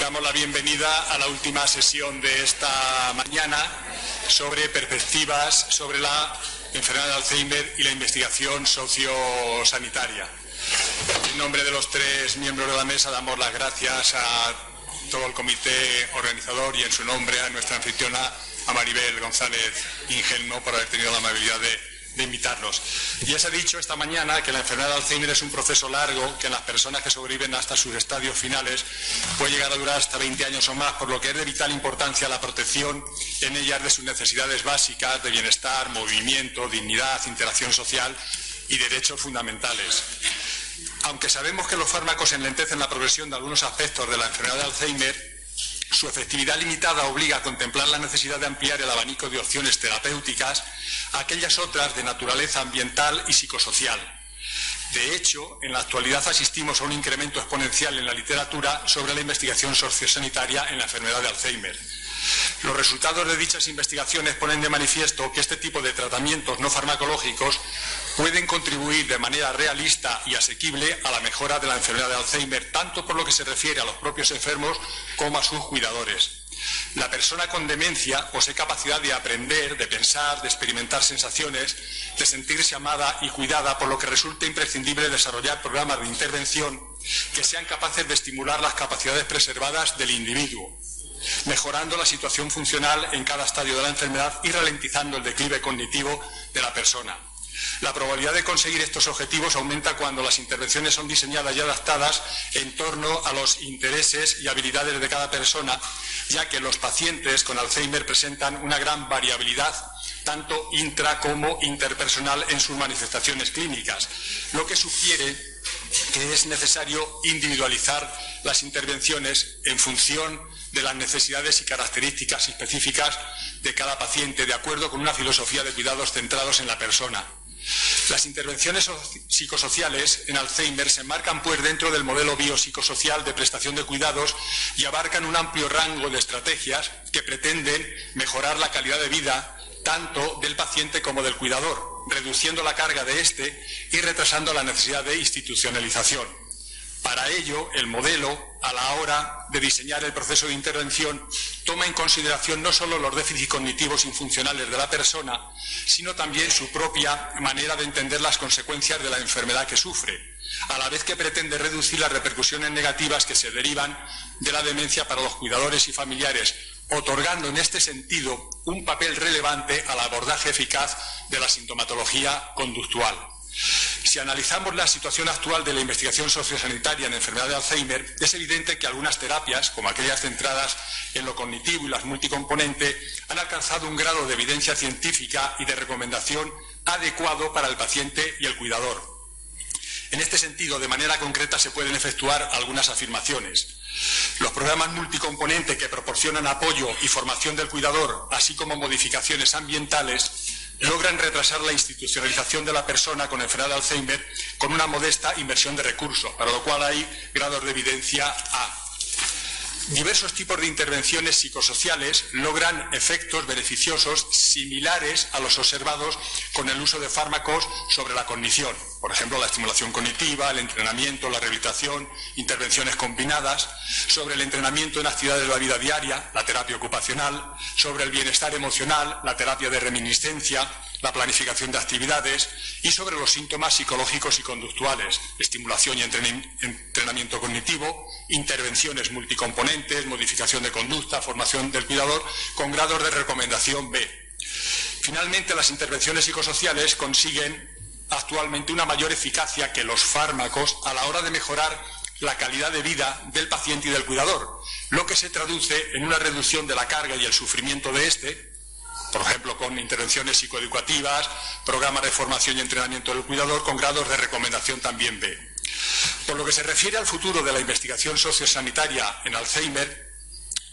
Damos la bienvenida a la última sesión de esta mañana sobre perspectivas sobre la enfermedad de Alzheimer y la investigación sociosanitaria. En nombre de los tres miembros de la mesa damos las gracias a todo el comité organizador y en su nombre a nuestra anfitriona, a Maribel González Ingelmo, por haber tenido la amabilidad de invitarnos. Ya se ha dicho esta mañana que la enfermedad de Alzheimer es un proceso largo que en las personas que sobreviven hasta sus estadios finales puede llegar a durar hasta 20 años o más, por lo que es de vital importancia la protección en ellas de sus necesidades básicas de bienestar, movimiento, dignidad, interacción social y derechos fundamentales. Aunque sabemos que los fármacos enlentecen la progresión de algunos aspectos de la enfermedad de Alzheimer, su efectividad limitada obliga a contemplar la necesidad de ampliar el abanico de opciones terapéuticas a aquellas otras de naturaleza ambiental y psicosocial. De hecho, en la actualidad asistimos a un incremento exponencial en la literatura sobre la investigación sociosanitaria en la enfermedad de Alzheimer. Los resultados de dichas investigaciones ponen de manifiesto que este tipo de tratamientos no farmacológicos pueden contribuir de manera realista y asequible a la mejora de la enfermedad de Alzheimer, tanto por lo que se refiere a los propios enfermos como a sus cuidadores. La persona con demencia posee capacidad de aprender, de pensar, de experimentar sensaciones, de sentirse amada y cuidada, por lo que resulta imprescindible desarrollar programas de intervención que sean capaces de estimular las capacidades preservadas del individuo, mejorando la situación funcional en cada estadio de la enfermedad y ralentizando el declive cognitivo de la persona. La probabilidad de conseguir estos objetivos aumenta cuando las intervenciones son diseñadas y adaptadas en torno a los intereses y habilidades de cada persona, ya que los pacientes con Alzheimer presentan una gran variabilidad, tanto intra como interpersonal, en sus manifestaciones clínicas, lo que sugiere que es necesario individualizar las intervenciones en función de las necesidades y características específicas de cada paciente, de acuerdo con una filosofía de cuidados centrados en la persona. Las intervenciones psicosociales en Alzheimer se enmarcan, pues, dentro del modelo biopsicosocial de prestación de cuidados y abarcan un amplio rango de estrategias que pretenden mejorar la calidad de vida tanto del paciente como del cuidador, reduciendo la carga de éste y retrasando la necesidad de institucionalización. Para ello, el modelo, a la hora de diseñar el proceso de intervención, toma en consideración no solo los déficits cognitivos y funcionales de la persona, sino también su propia manera de entender las consecuencias de la enfermedad que sufre, a la vez que pretende reducir las repercusiones negativas que se derivan de la demencia para los cuidadores y familiares, otorgando en este sentido un papel relevante al abordaje eficaz de la sintomatología conductual. Si analizamos la situación actual de la investigación sociosanitaria en enfermedad de Alzheimer, es evidente que algunas terapias, como aquellas centradas en lo cognitivo y las multicomponentes, han alcanzado un grado de evidencia científica y de recomendación adecuado para el paciente y el cuidador. En este sentido, de manera concreta, se pueden efectuar algunas afirmaciones. Los programas multicomponentes que proporcionan apoyo y formación del cuidador, así como modificaciones ambientales, logran retrasar la institucionalización de la persona con enfermedad de Alzheimer con una modesta inversión de recursos, para lo cual hay grados de evidencia A. Diversos tipos de intervenciones psicosociales logran efectos beneficiosos similares a los observados con el uso de fármacos sobre la cognición. Por ejemplo, la estimulación cognitiva, el entrenamiento, la rehabilitación, intervenciones combinadas, sobre el entrenamiento en actividades de la vida diaria, la terapia ocupacional, sobre el bienestar emocional, la terapia de reminiscencia, la planificación de actividades y sobre los síntomas psicológicos y conductuales, estimulación y entrenamiento cognitivo, intervenciones multicomponentes, modificación de conducta, formación del cuidador, con grados de recomendación B. Finalmente, las intervenciones psicosociales consiguen actualmente una mayor eficacia que los fármacos a la hora de mejorar la calidad de vida del paciente y del cuidador, lo que se traduce en una reducción de la carga y el sufrimiento de éste, por ejemplo, con intervenciones psicoeducativas, programas de formación y entrenamiento del cuidador, con grados de recomendación también B. Por lo que se refiere al futuro de la investigación sociosanitaria en Alzheimer,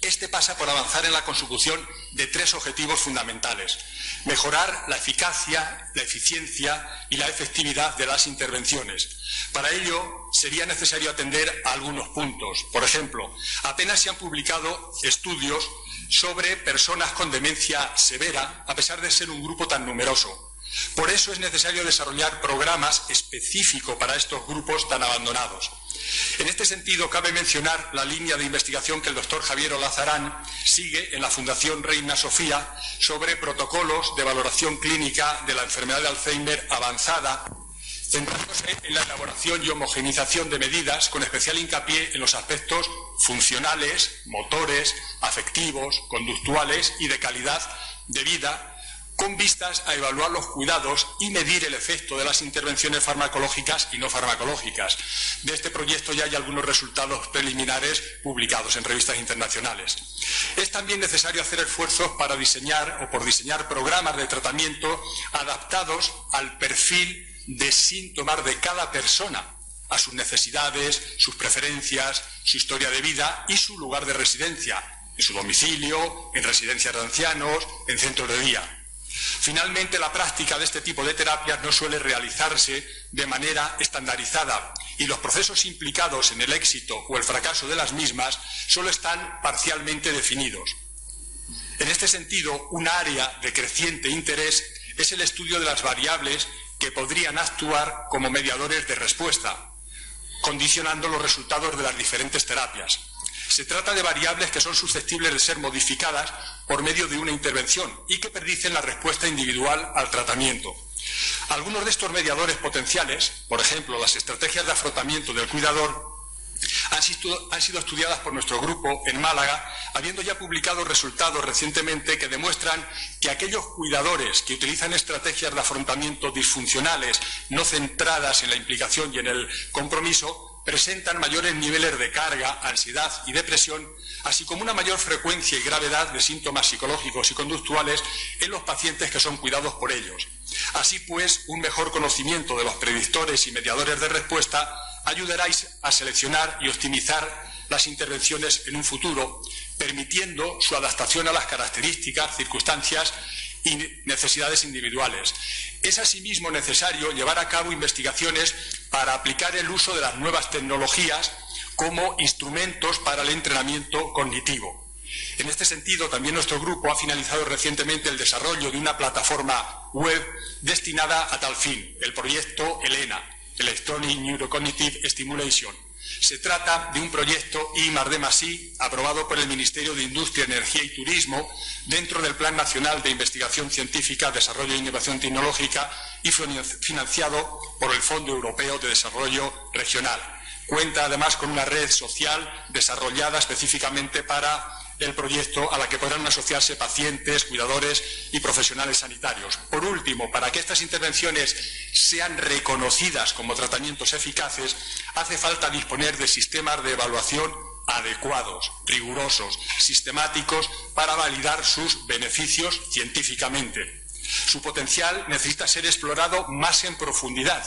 este pasa por avanzar en la consecución de tres objetivos fundamentales: mejorar la eficacia, la eficiencia y la efectividad de las intervenciones. Para ello, sería necesario atender a algunos puntos. Por ejemplo, apenas se han publicado estudios sobre personas con demencia severa, a pesar de ser un grupo tan numeroso. Por eso es necesario desarrollar programas específicos para estos grupos tan abandonados. En este sentido, cabe mencionar la línea de investigación que el doctor Javier Olazarán sigue en la Fundación Reina Sofía sobre protocolos de valoración clínica de la enfermedad de Alzheimer avanzada, centrándose en la elaboración y homogeneización de medidas, con especial hincapié en los aspectos funcionales, motores, afectivos, conductuales y de calidad de vida, con vistas a evaluar los cuidados y medir el efecto de las intervenciones farmacológicas y no farmacológicas. De este proyecto ya hay algunos resultados preliminares publicados en revistas internacionales. Es también necesario hacer esfuerzos para diseñar programas de tratamiento adaptados al perfil de síntomas de cada persona, a sus necesidades, sus preferencias, su historia de vida y su lugar de residencia, en su domicilio, en residencias de ancianos, en centros de día. Finalmente, la práctica de este tipo de terapias no suele realizarse de manera estandarizada y los procesos implicados en el éxito o el fracaso de las mismas solo están parcialmente definidos. En este sentido, un área de creciente interés es el estudio de las variables que podrían actuar como mediadores de respuesta, condicionando los resultados de las diferentes terapias. Se trata de variables que son susceptibles de ser modificadas por medio de una intervención y que predicen la respuesta individual al tratamiento. Algunos de estos mediadores potenciales, por ejemplo, las estrategias de afrontamiento del cuidador, han sido estudiadas por nuestro grupo en Málaga, habiendo ya publicado resultados recientemente que demuestran que aquellos cuidadores que utilizan estrategias de afrontamiento disfuncionales, no centradas en la implicación y en el compromiso, presentan mayores niveles de carga, ansiedad y depresión, así como una mayor frecuencia y gravedad de síntomas psicológicos y conductuales en los pacientes que son cuidados por ellos. Así pues, un mejor conocimiento de los predictores y mediadores de respuesta ayudará a seleccionar y optimizar las intervenciones en un futuro, permitiendo su adaptación a las características, circunstancias y necesidades individuales. Es asimismo necesario llevar a cabo investigaciones para aplicar el uso de las nuevas tecnologías como instrumentos para el entrenamiento cognitivo. En este sentido, también nuestro grupo ha finalizado recientemente el desarrollo de una plataforma web destinada a tal fin, el proyecto ELENA, Electronic Neurocognitive Stimulation. Se trata de un proyecto I+D+I aprobado por el Ministerio de Industria, Energía y Turismo dentro del Plan Nacional de Investigación Científica, Desarrollo e Innovación Tecnológica y financiado por el Fondo Europeo de Desarrollo Regional. Cuenta además con una red social desarrollada específicamente para el proyecto, a la que podrán asociarse pacientes, cuidadores y profesionales sanitarios. Por último, para que estas intervenciones sean reconocidas como tratamientos eficaces, hace falta disponer de sistemas de evaluación adecuados, rigurosos, sistemáticos, para validar sus beneficios científicamente. Su potencial necesita ser explorado más en profundidad,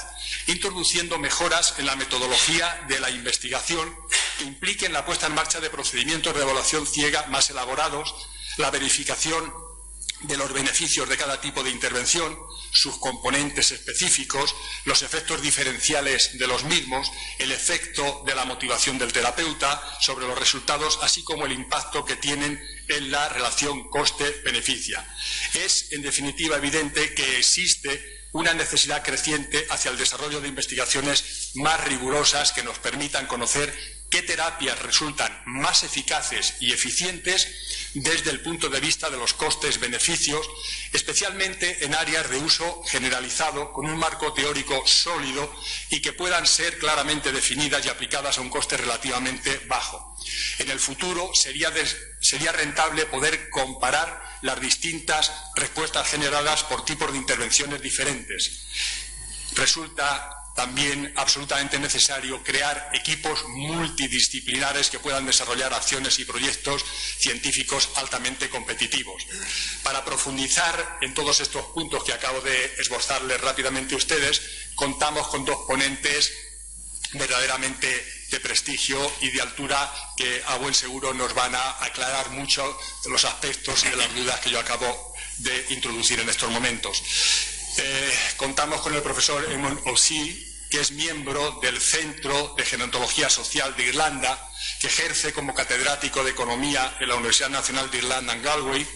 introduciendo mejoras en la metodología de la investigación que impliquen la puesta en marcha de procedimientos de evaluación ciega más elaborados, la verificación de los beneficios de cada tipo de intervención, sus componentes específicos, los efectos diferenciales de los mismos, el efecto de la motivación del terapeuta sobre los resultados, así como el impacto que tienen en la relación coste-beneficia. Es, en definitiva, evidente que existe una necesidad creciente hacia el desarrollo de investigaciones más rigurosas que nos permitan conocer qué terapias resultan más eficaces y eficientes desde el punto de vista de los costes-beneficios, especialmente en áreas de uso generalizado con un marco teórico sólido y que puedan ser claramente definidas y aplicadas a un coste relativamente bajo. En el futuro sería rentable poder comparar las distintas respuestas generadas por tipos de intervenciones diferentes. Resulta también absolutamente necesario crear equipos multidisciplinares que puedan desarrollar acciones y proyectos científicos altamente competitivos. Para profundizar en todos estos puntos que acabo de esbozarles rápidamente a ustedes, contamos con dos ponentes verdaderamente de prestigio y de altura que a buen seguro nos van a aclarar mucho de los aspectos y de las dudas que yo acabo de introducir en estos momentos. Contamos con el profesor Eamon O'Shea, que es miembro del Centro de Gerontología Social de Irlanda, que ejerce como catedrático de Economía en la Universidad Nacional de Irlanda en Galway.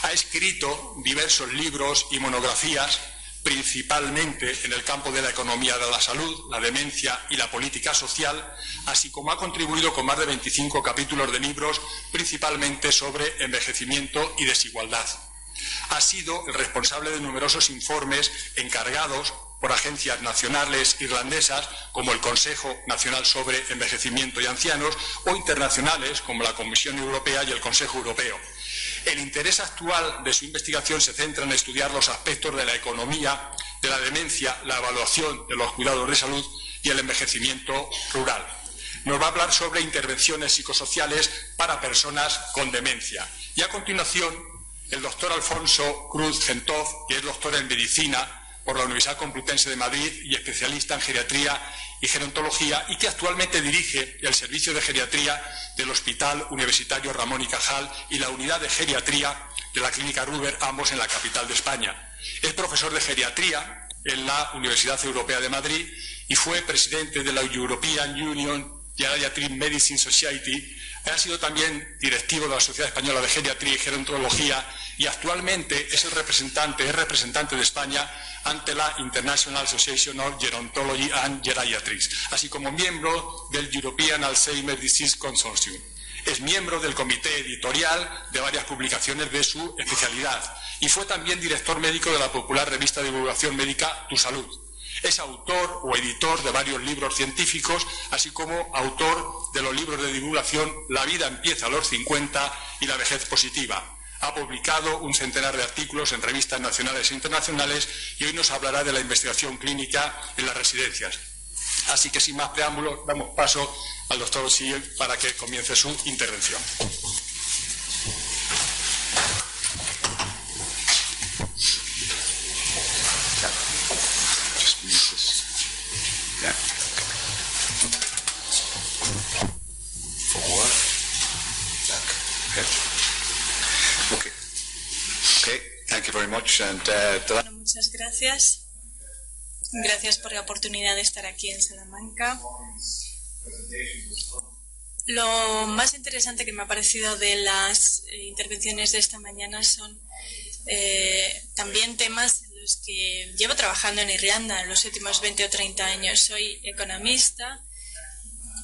Ha escrito diversos libros y monografías principalmente en el campo de la economía de la salud, la demencia y la política social, así como ha contribuido con más de 25 capítulos de libros, principalmente sobre envejecimiento y desigualdad. Ha sido el responsable de numerosos informes encargados por agencias nacionales irlandesas como el Consejo Nacional sobre Envejecimiento y Ancianos o internacionales como la Comisión Europea y el Consejo Europeo. El interés actual de su investigación se centra en estudiar los aspectos de la economía, de la demencia, la evaluación de los cuidados de salud y el envejecimiento rural. Nos va a hablar sobre intervenciones psicosociales para personas con demencia. Y a continuación, el doctor Alfonso Cruz Gentov, que es doctor en medicina por la Universidad Complutense de Madrid y especialista en geriatría y gerontología, y que actualmente dirige el servicio de geriatría del Hospital Universitario Ramón y Cajal y la unidad de geriatría de la Clínica Ruber, ambos en la capital de España. Es profesor de geriatría en la Universidad Europea de Madrid y fue presidente de la European Union Geriatric Medicine Society. Ha sido también directivo de la Sociedad Española de Geriatría y Gerontología y actualmente es representante de España ante la International Association of Gerontology and Geriatrics, así como miembro del European Alzheimer's Disease Consortium. Es miembro del comité editorial de varias publicaciones de su especialidad y fue también director médico de la popular revista de divulgación médica Tu Salud. Es autor o editor de varios libros científicos, así como autor de los libros de divulgación La vida empieza a los 50 y La vejez positiva. Ha publicado un centenar de artículos en revistas nacionales e internacionales y hoy nos hablará de la investigación clínica en las residencias. Así que sin más preámbulos, damos paso al doctor Sieg para que comience su intervención. Bueno, muchas gracias. Gracias por la oportunidad de estar aquí en Salamanca. Lo más interesante que me ha parecido de las intervenciones de esta mañana son también temas en los que llevo trabajando en Irlanda en los últimos 20 o 30 años. Soy economista,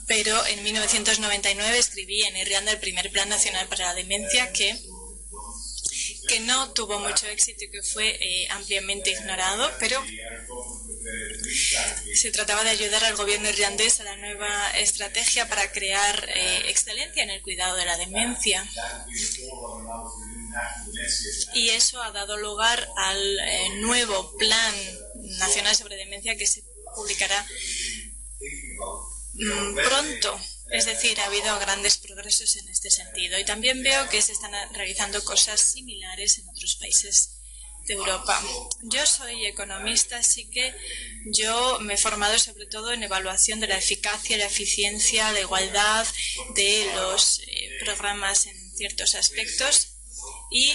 pero en 1999 escribí en Irlanda el primer Plan Nacional para la Demencia que no tuvo mucho éxito y que fue ampliamente ignorado, pero se trataba de ayudar al gobierno irlandés a la nueva estrategia para crear excelencia en el cuidado de la demencia. Y eso ha dado lugar al nuevo Plan Nacional sobre Demencia que se publicará pronto. Es decir, ha habido grandes progresos en este sentido. Y también veo que se están realizando cosas similares en otros países de Europa. Yo soy economista, así que yo me he formado sobre todo en evaluación de la eficacia, la eficiencia, la igualdad de los programas en ciertos aspectos. Y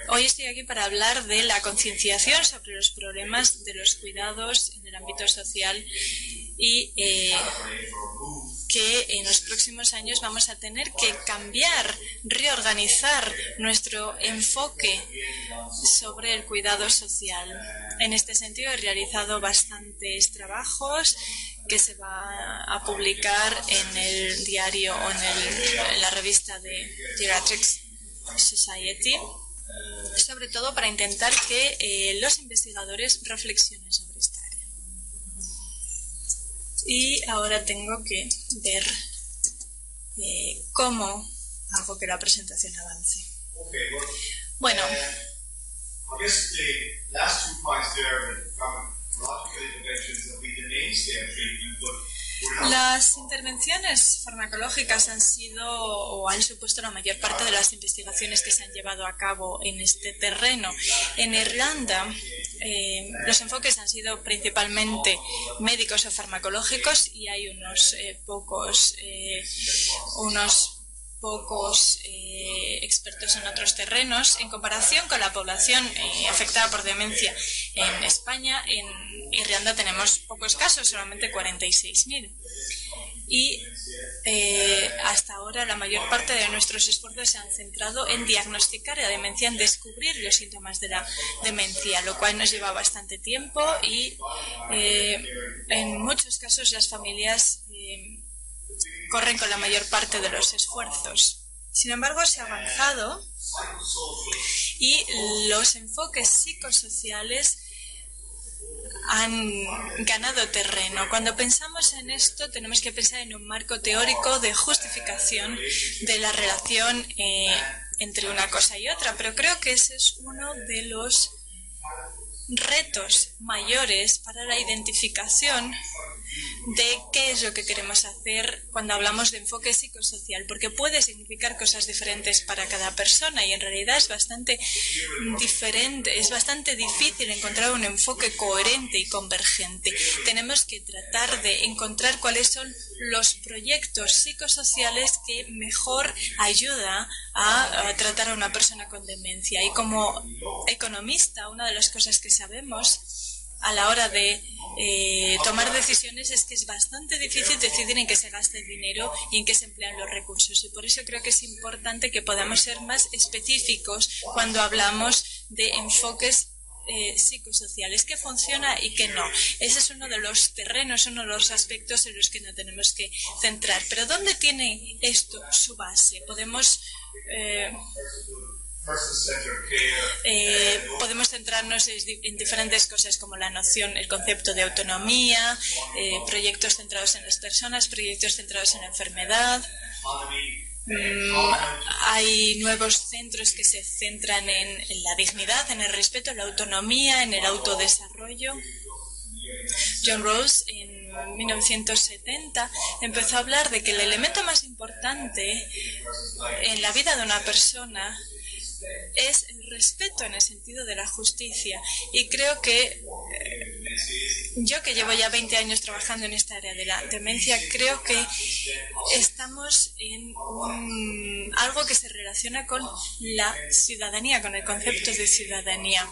hoy estoy aquí para hablar de la concienciación sobre los problemas de los cuidados en el ámbito social y que en los próximos años vamos a tener que cambiar, reorganizar nuestro enfoque sobre el cuidado social. En este sentido he realizado bastantes trabajos que se va a publicar en el diario o en la revista de Geriatrics Society, sobre todo para intentar que los investigadores reflexionen sobre esta área. Y ahora tengo que ver cómo hago que la presentación avance. Bueno, las intervenciones farmacológicas han sido o han supuesto la mayor parte de las investigaciones que se han llevado a cabo en este terreno. En Irlanda, los enfoques han sido principalmente médicos o farmacológicos y hay unos pocos expertos en otros terrenos. En comparación con la población afectada por demencia en España, en Irlanda tenemos pocos casos, solamente 46.000. y hasta ahora la mayor parte de nuestros esfuerzos se han centrado en diagnosticar la demencia, en descubrir los síntomas de la demencia, lo cual nos lleva bastante tiempo y en muchos casos las familias corren con la mayor parte de los esfuerzos. Sin embargo, se ha avanzado y los enfoques psicosociales han ganado terreno. Cuando pensamos en esto, tenemos que pensar en un marco teórico de justificación de la relación entre una cosa y otra, pero creo que ese es uno de los retos mayores para la identificación de qué es lo que queremos hacer cuando hablamos de enfoque psicosocial, porque puede significar cosas diferentes para cada persona y en realidad es bastante diferente, es bastante difícil encontrar un enfoque coherente y convergente. Tenemos que tratar de encontrar cuáles son los proyectos psicosociales que mejor ayuda a tratar a una persona con demencia. Y como economista, una de las cosas que sabemos a la hora de tomar decisiones es que es bastante difícil decidir en qué se gasta el dinero y en qué se emplean los recursos. Y por eso creo que es importante que podamos ser más específicos cuando hablamos de enfoques psicosociales, qué funciona y qué no. Ese es uno de los terrenos, uno de los aspectos en los que nos tenemos que centrar. Pero ¿dónde tiene esto su base? Podemos centrarnos en diferentes cosas como la noción, el concepto de autonomía, proyectos centrados en las personas, proyectos centrados en la enfermedad. Hay nuevos centros que se centran en la dignidad, en el respeto, en la autonomía, en el autodesarrollo. John Rawls en 1970 empezó a hablar de que el elemento más importante en la vida de una persona es el respeto en el sentido de la justicia, y creo que yo, que llevo ya 20 años trabajando en esta área de la demencia, creo que estamos en algo que se relaciona con la ciudadanía, con el concepto de ciudadanía.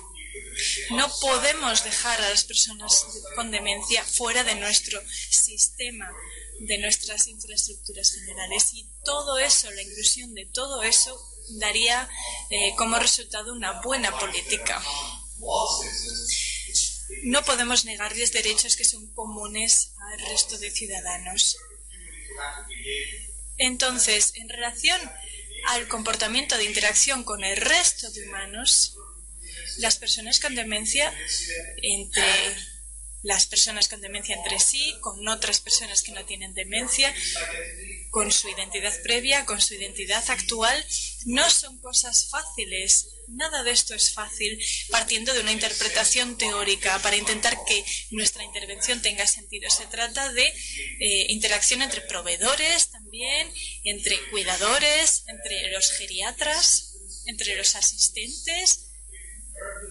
No podemos dejar a las personas con demencia fuera de nuestro sistema, de nuestras infraestructuras generales, y todo eso, la inclusión de todo eso, daría como resultado una buena política. No podemos negarles derechos que son comunes al resto de ciudadanos. Entonces, en relación al comportamiento de interacción con el resto de humanos, las personas con demencia, las personas con demencia entre sí, con otras personas que no tienen demencia, con su identidad previa, con su identidad actual, no son cosas fáciles. Nada de esto es fácil partiendo de una interpretación teórica para intentar que nuestra intervención tenga sentido. Se trata de interacción entre proveedores también, entre cuidadores, entre los geriatras, entre los asistentes,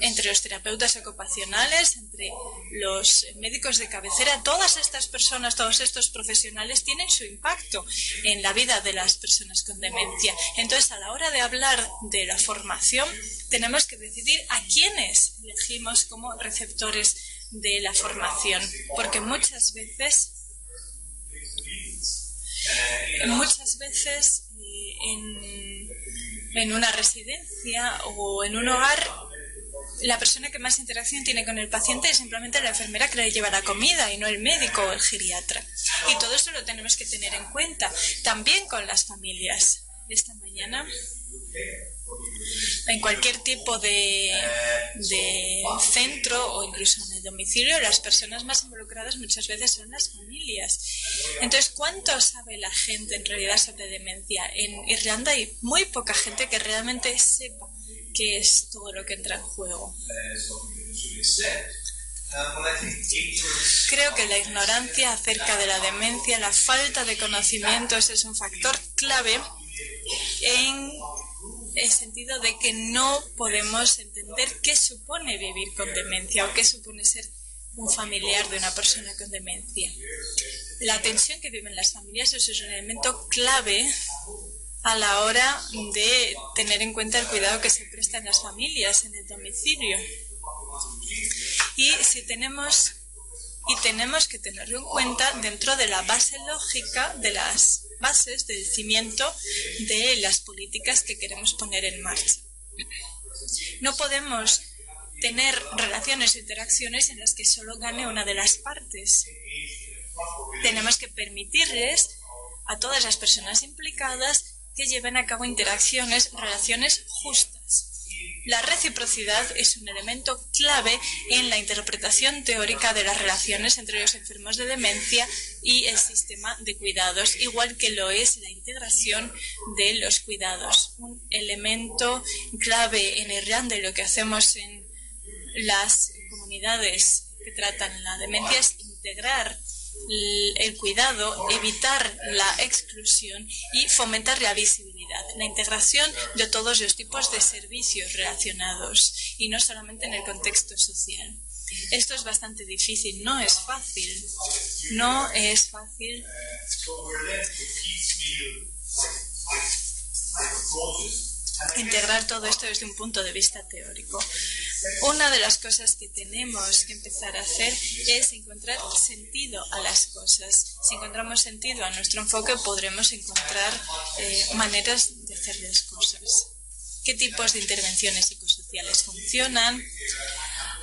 entre los terapeutas ocupacionales, entre los médicos de cabecera. Todas estas personas, todos estos profesionales tienen su impacto en la vida de las personas con demencia. Entonces, a la hora de hablar de la formación, tenemos que decidir a quiénes elegimos como receptores de la formación, porque muchas veces en una residencia o en un hogar, la persona que más interacción tiene con el paciente es simplemente la enfermera que le lleva la comida y no el médico o el geriatra. Y todo eso lo tenemos que tener en cuenta, también con las familias. Esta mañana, en cualquier tipo de centro o incluso en el domicilio, las personas más involucradas muchas veces son las familias. Entonces, ¿cuánto sabe la gente en realidad sobre demencia? En Irlanda hay muy poca gente que realmente sepa qué es todo lo que entra en juego. Creo que la ignorancia acerca de la demencia, la falta de conocimientos, es un factor clave en el sentido de que no podemos entender qué supone vivir con demencia o qué supone ser un familiar de una persona con demencia. La tensión que viven las familias es un elemento clave a la hora de tener en cuenta el cuidado que se presta en las familias, en el domicilio. Y si tenemos y tenemos que tenerlo en cuenta dentro de la base lógica, de las bases del cimiento de las políticas que queremos poner en marcha. No podemos tener relaciones o interacciones en las que solo gane una de las partes. Tenemos que permitirles a todas las personas implicadas que lleven a cabo interacciones, relaciones justas. La reciprocidad es un elemento clave en la interpretación teórica de las relaciones entre los enfermos de demencia y el sistema de cuidados, igual que lo es la integración de los cuidados. Un elemento clave en Irlanda y lo que hacemos en las comunidades que tratan la demencia es integrar el cuidado, evitar la exclusión y fomentar la visibilidad, la integración de todos los tipos de servicios relacionados y no solamente en el contexto social. Esto es bastante difícil, no es fácil, no es fácil integrar todo esto desde un punto de vista teórico. Una de las cosas que tenemos que empezar a hacer es encontrar sentido a las cosas. Si encontramos sentido a nuestro enfoque, podremos encontrar maneras de hacer las cosas. ¿Qué tipos de intervenciones psicosociales funcionan?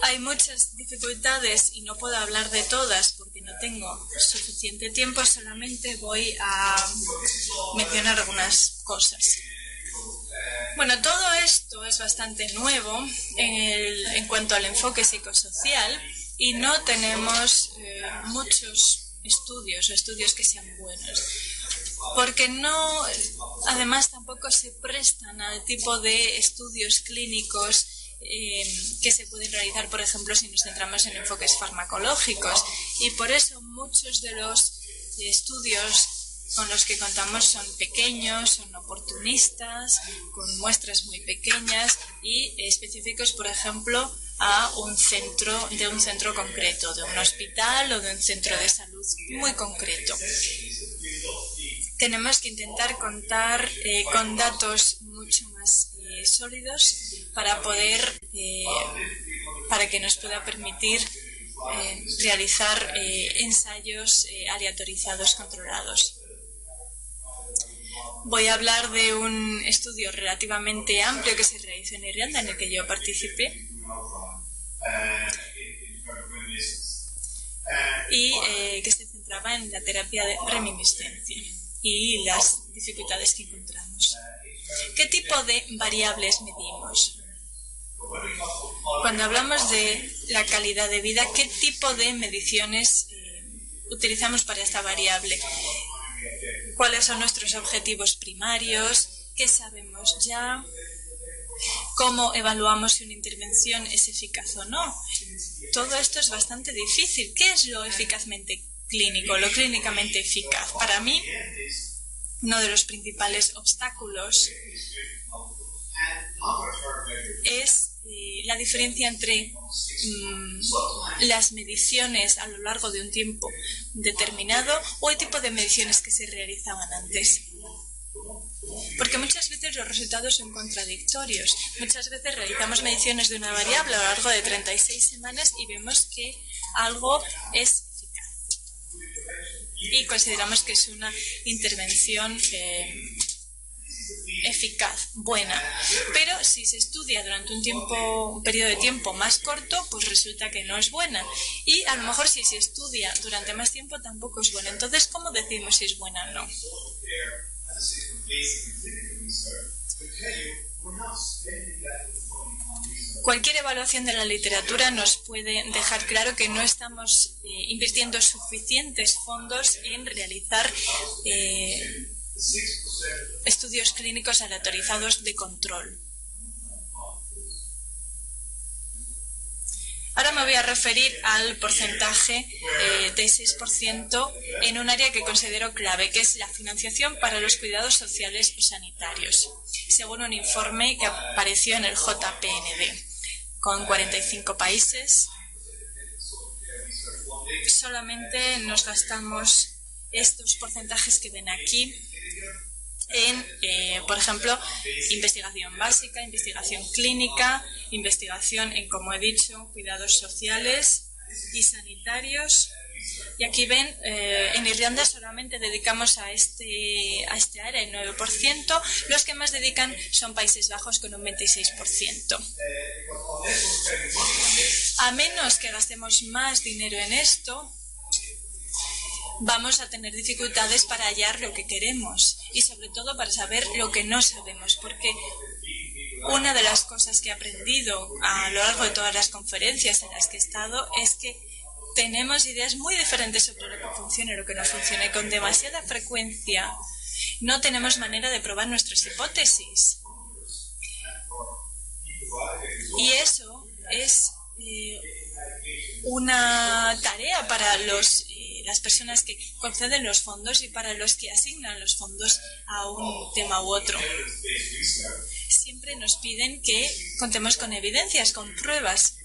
Hay muchas dificultades y no puedo hablar de todas porque no tengo suficiente tiempo, solamente voy a mencionar algunas cosas. Bueno, todo esto es bastante nuevo en cuanto al enfoque psicosocial y no tenemos muchos estudios que sean buenos, porque no, además tampoco se prestan al tipo de estudios clínicos que se pueden realizar, por ejemplo, si nos centramos en enfoques farmacológicos, y por eso muchos de los estudios con los que contamos son pequeños, son oportunistas, con muestras muy pequeñas y específicos, por ejemplo, a un centro concreto, de un hospital o de un centro de salud muy concreto. Tenemos que intentar contar con datos mucho más sólidos para que nos pueda permitir realizar ensayos aleatorizados controlados. Voy a hablar de un estudio relativamente amplio que se realizó en Irlanda, en el que yo participé, y que se centraba en la terapia de reminiscencia y las dificultades que encontramos. ¿Qué tipo de variables medimos? Cuando hablamos de la calidad de vida, ¿qué tipo de mediciones utilizamos para esta variable? ¿Cuáles son nuestros objetivos primarios? ¿Qué sabemos ya? ¿Cómo evaluamos si una intervención es eficaz o no? Todo esto es bastante difícil. ¿Qué es lo eficazmente clínico, lo clínicamente eficaz? Para mí, uno de los principales obstáculos es la diferencia entre las mediciones a lo largo de un tiempo determinado o el tipo de mediciones que se realizaban antes. Porque muchas veces los resultados son contradictorios. Muchas veces realizamos mediciones de una variable a lo largo de 36 semanas y vemos que algo es eficaz. Y consideramos que es una intervención eficaz, buena. Pero si se estudia durante un periodo de tiempo más corto, pues resulta que no es buena. Y a lo mejor si se estudia durante más tiempo tampoco es buena. Entonces, ¿cómo decidimos si es buena o no? Cualquier evaluación de la literatura nos puede dejar claro que no estamos invirtiendo suficientes fondos en realizar estudios clínicos aleatorizados de control. Ahora me voy a referir al porcentaje de 6% en un área que considero clave, que es la financiación para los cuidados sociales o sanitarios, según un informe que apareció en el JPND, con 45 países. Solamente nos gastamos estos porcentajes que ven aquí en, por ejemplo, investigación básica, investigación clínica, investigación en, como he dicho, cuidados sociales y sanitarios. Y aquí ven, en Irlanda solamente dedicamos a este área el 9%, los que más dedican son Países Bajos con un 26%. A menos que gastemos más dinero en esto, vamos a tener dificultades para hallar lo que queremos y sobre todo para saber lo que no sabemos, porque una de las cosas que he aprendido a lo largo de todas las conferencias en las que he estado es que tenemos ideas muy diferentes sobre lo que funciona y lo que no funciona, y con demasiada frecuencia no tenemos manera de probar nuestras hipótesis. Y eso es una tarea para las personas que conceden los fondos y para los que asignan los fondos a un tema u otro. Siempre nos piden que contemos con evidencias, con pruebas.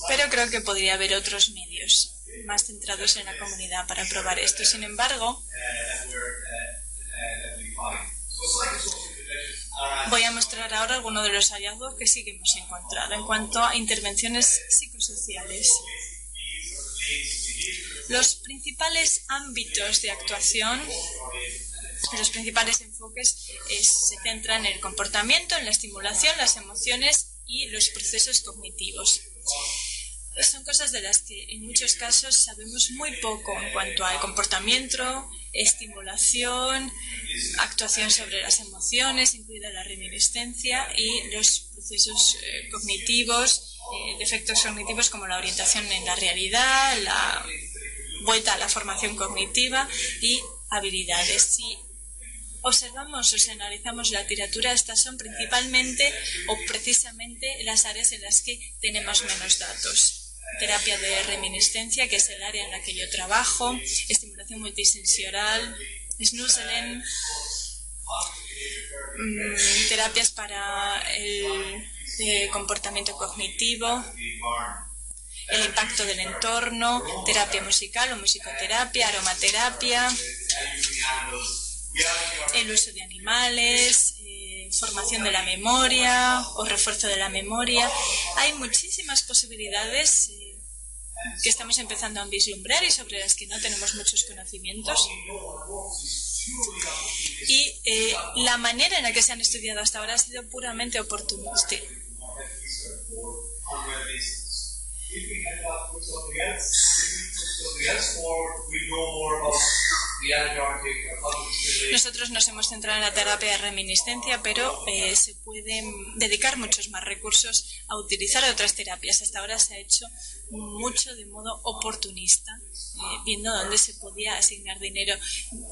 Pero creo que podría haber otros medios más centrados en la comunidad para probar esto. Sin embargo, voy a mostrar ahora algunos de los hallazgos que sí que hemos encontrado en cuanto a intervenciones psicosociales. Los principales ámbitos de actuación, los principales enfoques se centran en el comportamiento, en la estimulación, las emociones y los procesos cognitivos. Son cosas de las que en muchos casos sabemos muy poco en cuanto al comportamiento, estimulación, actuación sobre las emociones, incluida la reminiscencia, y los procesos cognitivos, defectos cognitivos como la orientación en la realidad, la vuelta a la formación cognitiva y habilidades. Si observamos o si analizamos la literatura, estas son principalmente o precisamente las áreas en las que tenemos menos datos. Terapia de reminiscencia, que es el área en la que yo trabajo, estimulación multisensorial, snuggling, terapias para el comportamiento cognitivo, el impacto del entorno, terapia musical o musicoterapia, aromaterapia, el uso de animales, formación de la memoria o refuerzo de la memoria. Hay muchísimas posibilidades que estamos empezando a vislumbrar y sobre las que no tenemos muchos conocimientos. Y la manera en la que se han estudiado hasta ahora ha sido puramente oportunista. Nosotros nos hemos centrado en la terapia de reminiscencia, pero se pueden dedicar muchos más recursos a utilizar otras terapias. Hasta ahora se ha hecho mucho de modo oportunista, viendo dónde se podía asignar dinero.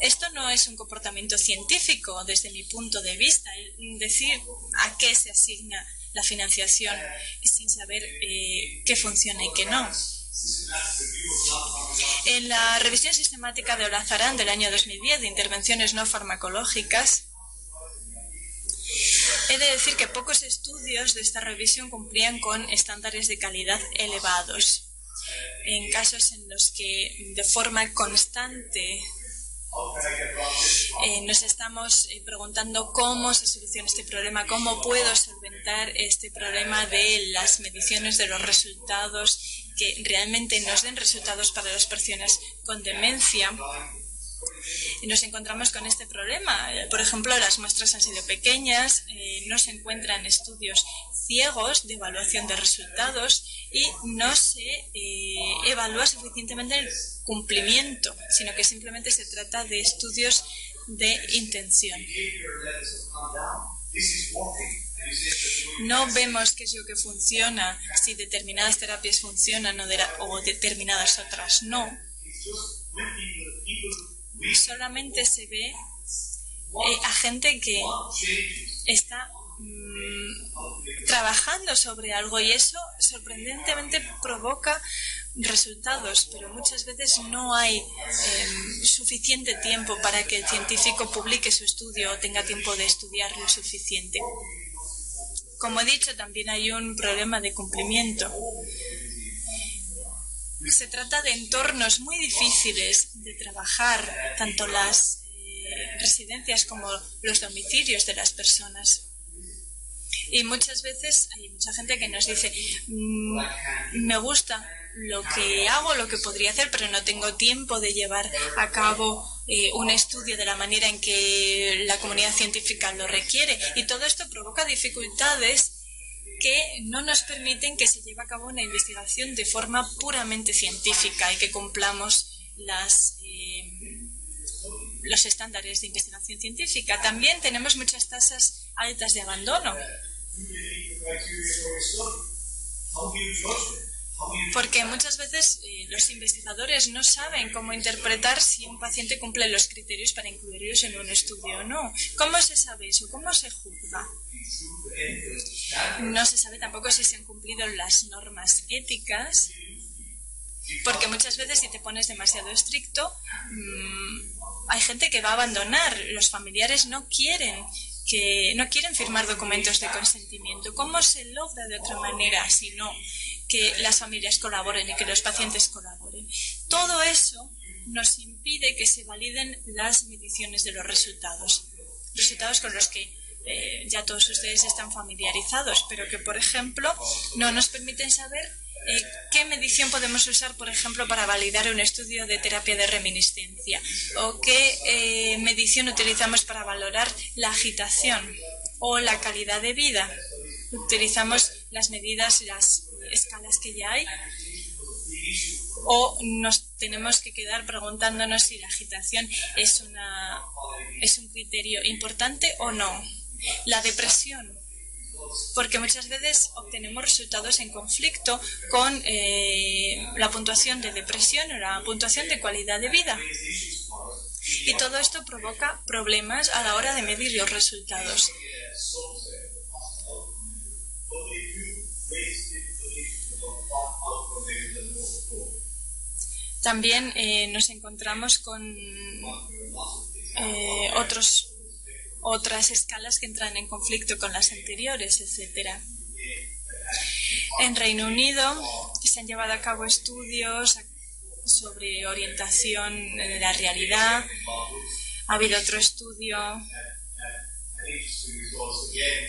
Esto no es un comportamiento científico desde mi punto de vista, decir a qué se asigna la financiación sin saber qué funciona y qué no. En la revisión sistemática de Olazarán del año 2010 de intervenciones no farmacológicas, he de decir que pocos estudios de esta revisión cumplían con estándares de calidad elevados. En casos en los que de forma constante nos estamos preguntando cómo se soluciona este problema, cómo puedo solventar este problema de las mediciones de los resultados que realmente nos den resultados para las personas con demencia. Nos encontramos con este problema. Por ejemplo, las muestras han sido pequeñas, no se encuentran estudios ciegos de evaluación de resultados y no se evalúa suficientemente el cumplimiento, sino que simplemente se trata de estudios de intención. No vemos qué es lo que funciona, si determinadas terapias funcionan o determinadas otras no. Solamente se ve a gente que está trabajando sobre algo y eso sorprendentemente provoca resultados, pero muchas veces no hay suficiente tiempo para que el científico publique su estudio o tenga tiempo de estudiar lo suficiente. Como he dicho, también hay un problema de cumplimiento. Se trata de entornos muy difíciles de trabajar, tanto las residencias como los domicilios de las personas. Y muchas veces hay mucha gente que nos dice, me gusta lo que hago, lo que podría hacer, pero no tengo tiempo de llevar a cabo un estudio de la manera en que la comunidad científica lo requiere. Y todo esto provoca dificultades que no nos permiten que se lleve a cabo una investigación de forma puramente científica y que cumplamos los estándares de investigación científica. También tenemos muchas tasas altas de abandono, porque muchas veces los investigadores no saben cómo interpretar si un paciente cumple los criterios para incluirlos en un estudio o no. ¿Cómo se sabe eso? ¿Cómo se juzga? No se sabe tampoco si se han cumplido las normas éticas, porque muchas veces si te pones demasiado estricto, hay gente que va a abandonar. Los familiares no quieren firmar documentos de consentimiento. ¿Cómo se logra de otra manera si no que las familias colaboren y que los pacientes colaboren? Todo eso nos impide que se validen las mediciones de los resultados con los que ya todos ustedes están familiarizados, pero que, por ejemplo, no nos permiten saber qué medición podemos usar, por ejemplo, para validar un estudio de terapia de reminiscencia, o qué medición utilizamos para valorar la agitación o la calidad de vida. Utilizamos las medidas, las escalas que ya hay, o nos tenemos que quedar preguntándonos si la agitación es un criterio importante o no. La depresión, porque muchas veces obtenemos resultados en conflicto con la puntuación de depresión o la puntuación de calidad de vida. Y todo esto provoca problemas a la hora de medir los resultados. También nos encontramos con otras escalas que entran en conflicto con las anteriores, etc. En Reino Unido se han llevado a cabo estudios sobre orientación de la realidad. Ha habido otro estudio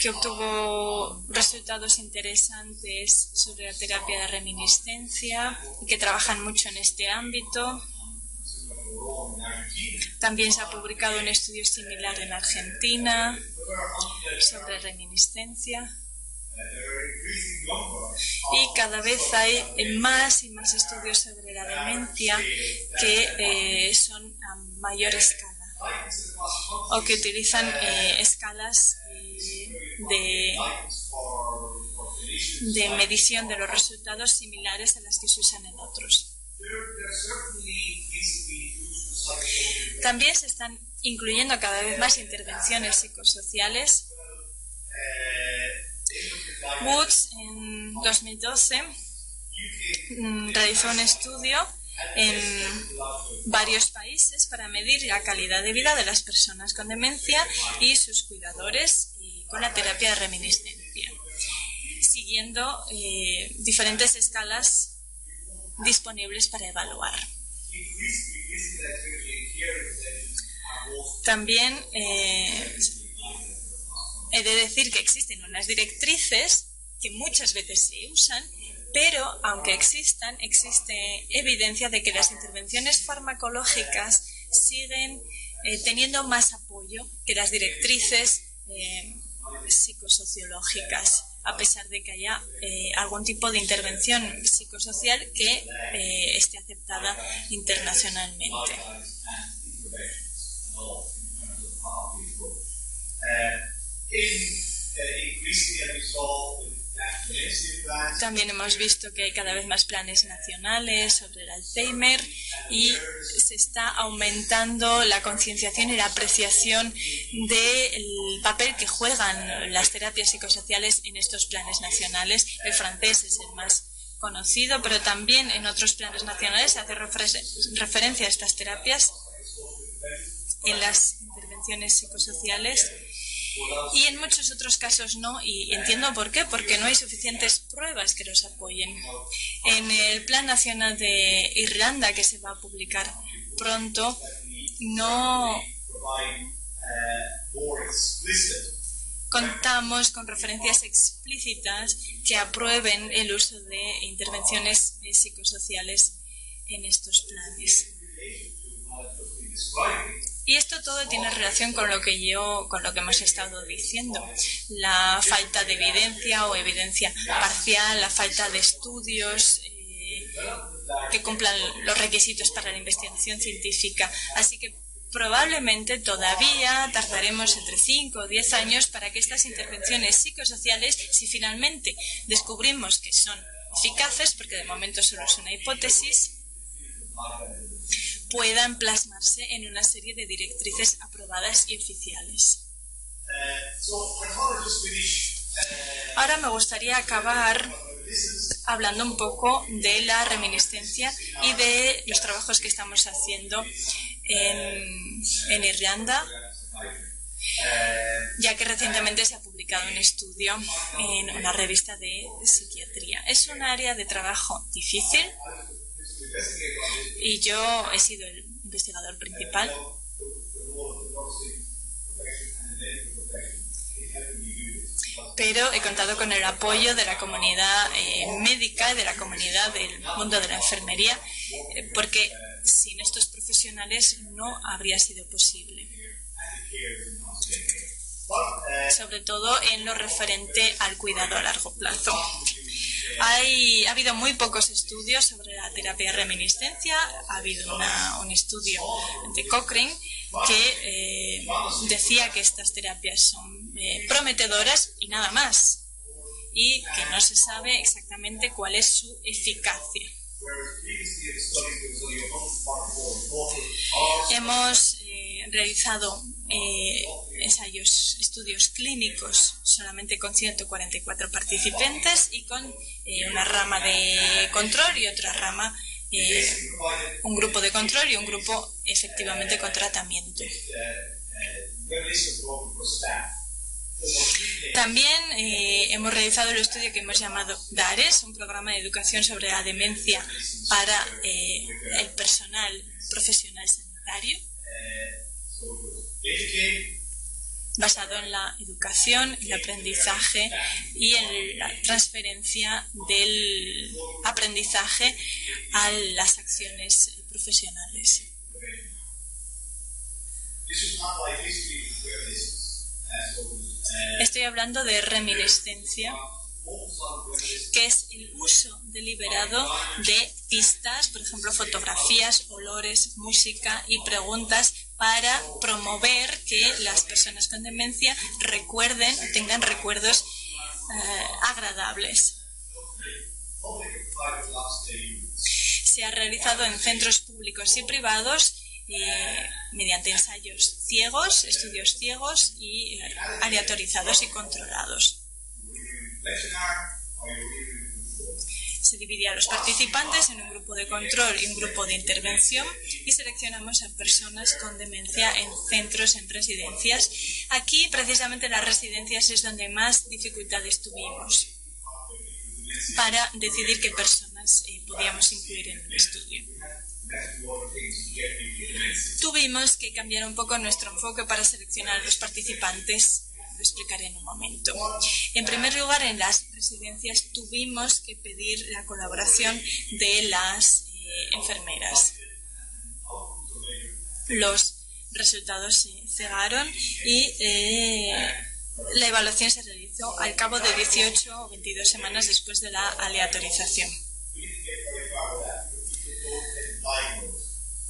que obtuvo resultados interesantes sobre la terapia de reminiscencia y que trabajan mucho en este ámbito. También se ha publicado un estudio similar en Argentina sobre reminiscencia. Y cada vez hay más y más estudios sobre la demencia que son a mayor escala o que utilizan escalas de medición de los resultados similares a las que se usan en otros. También se están incluyendo cada vez más intervenciones psicosociales. Woods en 2012 realizó un estudio en varios países para medir la calidad de vida de las personas con demencia y sus cuidadores con la terapia de reminiscencia, siguiendo diferentes escalas disponibles para evaluar. También he de decir que existen unas directrices que muchas veces se usan, pero aunque existan, existe evidencia de que las intervenciones farmacológicas siguen teniendo más apoyo que las directrices psicosociológicas, a pesar de que haya algún tipo de intervención psicosocial que esté aceptada internacionalmente. También hemos visto que hay cada vez más planes nacionales sobre el Alzheimer y se está aumentando la concienciación y la apreciación del papel que juegan las terapias psicosociales en estos planes nacionales. El francés es el más conocido, pero también en otros planes nacionales se hace referencia a estas terapias en las intervenciones psicosociales. Y en muchos otros casos no, y entiendo por qué, porque no hay suficientes pruebas que los apoyen. En el Plan Nacional de Irlanda, que se va a publicar pronto, no contamos con referencias explícitas que aprueben el uso de intervenciones psicosociales en estos planes. Y esto todo tiene relación con lo que hemos estado diciendo. La falta de evidencia o evidencia parcial, la falta de estudios que cumplan los requisitos para la investigación científica. Así que probablemente todavía tardaremos entre 5 o 10 años para que estas intervenciones psicosociales, si finalmente descubrimos que son eficaces, porque de momento solo es una hipótesis, puedan plasmarse en una serie de directrices aprobadas y oficiales. Ahora me gustaría acabar hablando un poco de la reminiscencia y de los trabajos que estamos haciendo en Irlanda, ya que recientemente se ha publicado un estudio en una revista de psiquiatría. Es un área de trabajo difícil y yo he sido el investigador principal. Pero he contado con el apoyo de la comunidad médica y de la comunidad del mundo de la enfermería, porque sin estos profesionales no habría sido posible. Sobre todo en lo referente al cuidado a largo plazo. Ha habido muy pocos estudios sobre la terapia de reminiscencia. Ha habido un estudio de Cochrane que decía que estas terapias son prometedoras y nada más, y que no se sabe exactamente cuál es su eficacia. Hemos realizado estudios clínicos solamente con 144 participantes y con una rama de control y otra rama, un grupo de control y un grupo efectivamente con tratamiento. También hemos realizado el estudio que hemos llamado DARES, un programa de educación sobre la demencia para el personal profesional sanitario, basado en la educación, el aprendizaje y en la transferencia del aprendizaje a las acciones profesionales. Estoy hablando de reminiscencia, que es el uso deliberado de pistas, por ejemplo, fotografías, olores, música y preguntas para promover que las personas con demencia recuerden, tengan recuerdos agradables. Se ha realizado en centros públicos y privados mediante ensayos ciegos, estudios ciegos y aleatorizados y controlados. Se dividía a los participantes en un grupo de control y un grupo de intervención y seleccionamos a personas con demencia en centros, en residencias. Aquí, precisamente, en las residencias es donde más dificultades tuvimos para decidir qué personas podíamos incluir en el estudio. Tuvimos que cambiar un poco nuestro enfoque para seleccionar a los participantes. Lo explicaré en un momento. En primer lugar, en las residencias tuvimos que pedir la colaboración de las enfermeras. Los resultados se cegaron y la evaluación se realizó al cabo de 18 o 22 semanas después de la aleatorización.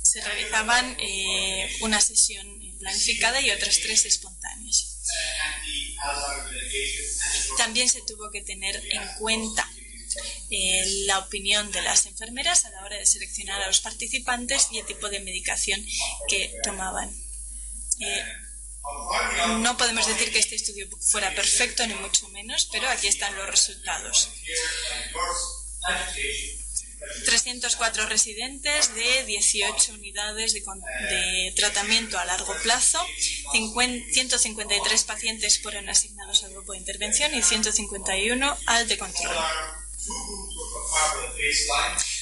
Se realizaban una sesión planificada y otras 3 espontáneas. También se tuvo que tener en cuenta la opinión de las enfermeras a la hora de seleccionar a los participantes y el tipo de medicación que tomaban. No podemos decir que este estudio fuera perfecto, ni mucho menos, pero aquí están los resultados. 304 residentes de 18 unidades de tratamiento a largo plazo, 153 pacientes fueron asignados al grupo de intervención y 151 al de control.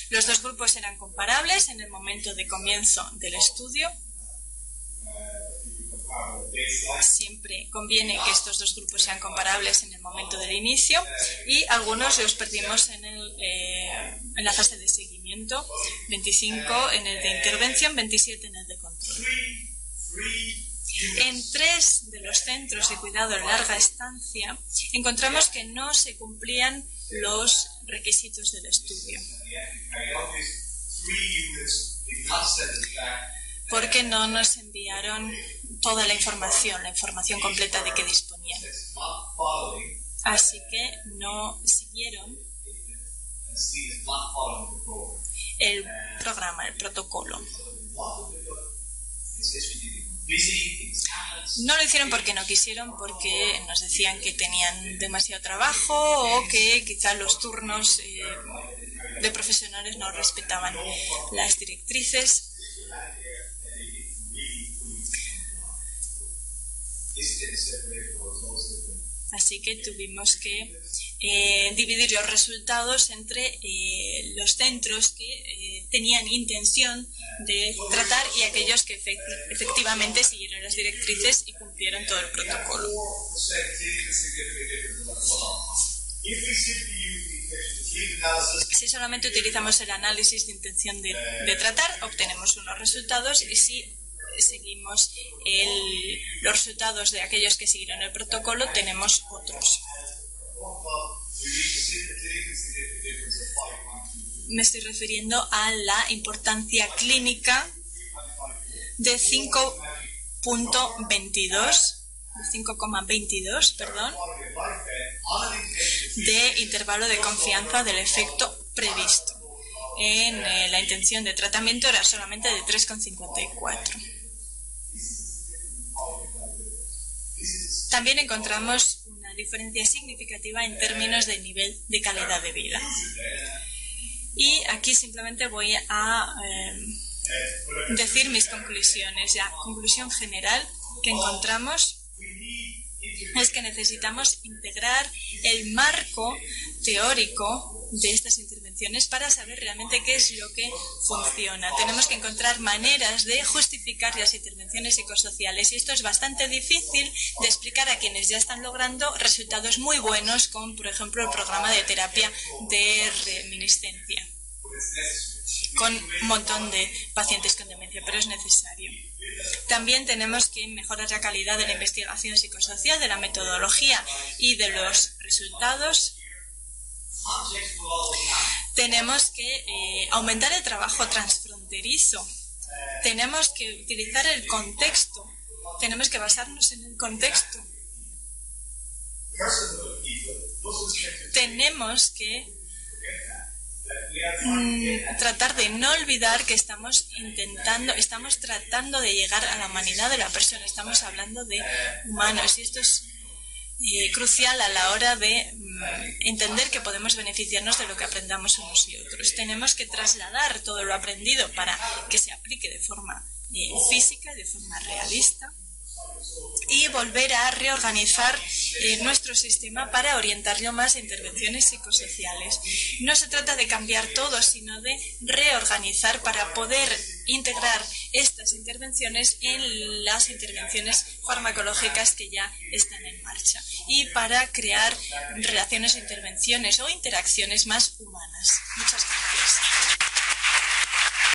Los dos grupos eran comparables en el momento de comienzo del estudio. Siempre conviene que estos dos grupos sean comparables en el momento del inicio y algunos los perdimos en la fase de seguimiento, 25 en el de intervención, 27 en el de control. En 3 de los centros de cuidado de larga estancia encontramos que no se cumplían los requisitos del estudio, porque no nos enviaron toda la información completa de que disponían. Así que no siguieron el programa, el protocolo. No lo hicieron porque no quisieron, porque nos decían que tenían demasiado trabajo o que quizá los turnos de profesionales no respetaban las directrices. Así que tuvimos que dividir los resultados entre los centros que tenían intención de tratar y aquellos que efectivamente siguieron las directrices y cumplieron todo el protocolo. Si solamente utilizamos el análisis de intención de tratar, obtenemos unos resultados, y si seguimos los resultados de aquellos que siguieron el protocolo, tenemos otros. Me estoy refiriendo a la importancia clínica de 5,22, de intervalo de confianza del efecto previsto. En la intención de tratamiento era solamente de 3,54. También encontramos una diferencia significativa en términos de nivel de calidad de vida. Y aquí simplemente voy a decir mis conclusiones. La conclusión general que encontramos es que necesitamos integrar el marco teórico de estas intervenciones para saber realmente qué es lo que funciona. Tenemos que encontrar maneras de justificar las intervenciones psicosociales, y esto es bastante difícil de explicar a quienes ya están logrando resultados muy buenos con, por ejemplo, el programa de terapia de reminiscencia, con un montón de pacientes con demencia, pero es necesario. También tenemos que mejorar la calidad de la investigación psicosocial, de la metodología y de los resultados. Tenemos que aumentar el trabajo transfronterizo. Tenemos que utilizar el contexto. Tenemos que basarnos en el contexto. Tenemos que tratar de no olvidar que estamos tratando de llegar a la humanidad de la persona. Estamos hablando de humanos, y esto es crucial a la hora de entender que podemos beneficiarnos de lo que aprendamos unos y otros. Tenemos que trasladar todo lo aprendido para que se aplique de forma física, de forma realista, y volver a reorganizar nuestro sistema para orientarlo más a intervenciones psicosociales. No se trata de cambiar todo, sino de reorganizar para poder integrar estas intervenciones en las intervenciones farmacológicas que ya están en marcha, y para crear relaciones de intervenciones o interacciones más humanas. Muchas gracias.